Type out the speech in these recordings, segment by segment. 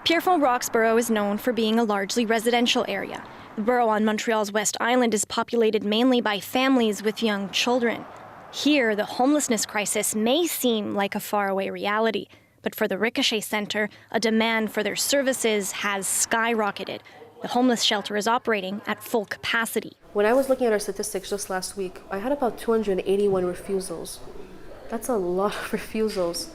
Pierrefonds-Roxboro is known for being a largely residential area. The borough on Montreal's West Island is populated mainly by families with young children. Here, the homelessness crisis may seem like a faraway reality, but for the Ricochet Centre, a demand for their services has skyrocketed. The homeless shelter is operating at full capacity. When I was looking at our statistics just last week, I had about 281 refusals. That's a lot of refusals.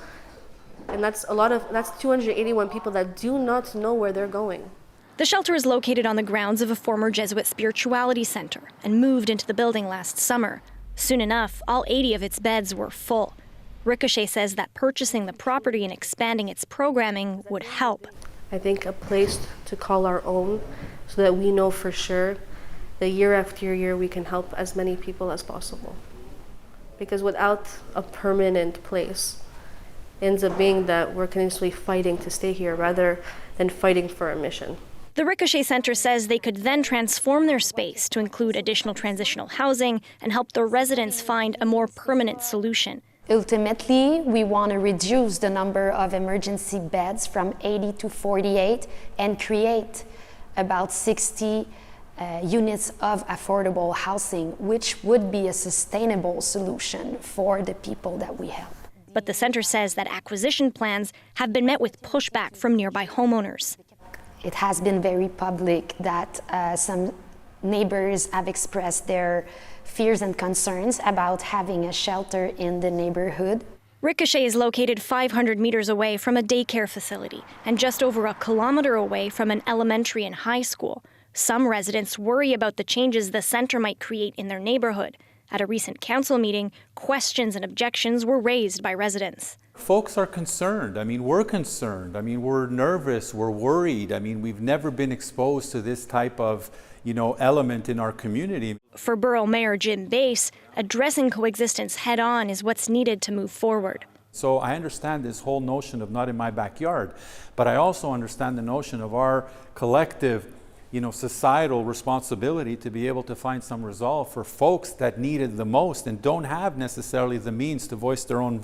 And that's 281 people that do not know where they're going. The shelter is located on the grounds of a former Jesuit spirituality center and moved into the building last summer. Soon enough, all 80 of its beds were full. Ricochet says that purchasing the property and expanding its programming would help. I think a place to call our own so that we know for sure that year after year we can help as many people as possible. Because without a permanent place, it ends up being that we're continuously fighting to stay here rather than fighting for our mission. The Ricochet Centre says they could then transform their space to include additional transitional housing and help their residents find a more permanent solution. Ultimately, we want to reduce the number of emergency beds from 80 to 48 and create about 60 units of affordable housing, which would be a sustainable solution for the people that we help. But the centre says that acquisition plans have been met with pushback from nearby homeowners. It has been very public that some neighbours have expressed their fears and concerns about having a shelter in the neighbourhood. Ricochet is located 500 meters away from a daycare facility and just over a kilometre away from an elementary and high school. Some residents worry about the changes the centre might create in their neighbourhood. At a recent council meeting, questions and objections were raised by residents. Folks are concerned. We're concerned. We're nervous. We're worried. We've never been exposed to this type of, element in our community. For Borough Mayor Jim Bass, addressing coexistence head-on is what's needed to move forward. So I understand this whole notion of not in my backyard, but I also understand the notion of our collective societal responsibility to be able to find some resolve for folks that need it the most and don't have necessarily the means to voice their own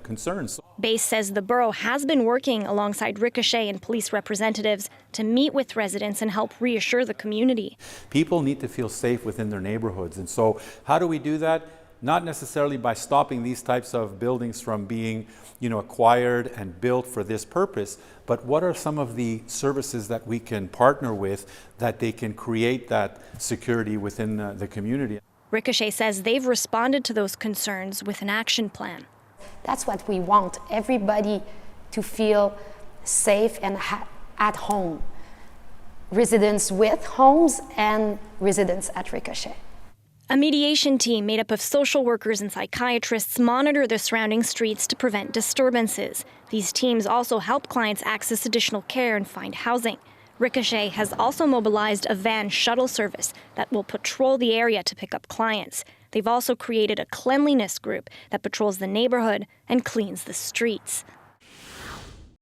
concerns. Bass says the borough has been working alongside Ricochet and police representatives to meet with residents and help reassure the community. People need to feel safe within their neighborhoods, and so how do we do that? Not necessarily by stopping these types of buildings from being, acquired and built for this purpose, but what are some of the services that we can partner with that they can create that security within the community? Ricochet says they've responded to those concerns with an action plan. That's what we want, everybody to feel safe and at home. Residents with homes and residents at Ricochet. A mediation team made up of social workers and psychiatrists monitor the surrounding streets to prevent disturbances. These teams also help clients access additional care and find housing. Ricochet has also mobilized a van shuttle service that will patrol the area to pick up clients. They've also created a cleanliness group that patrols the neighborhood and cleans the streets.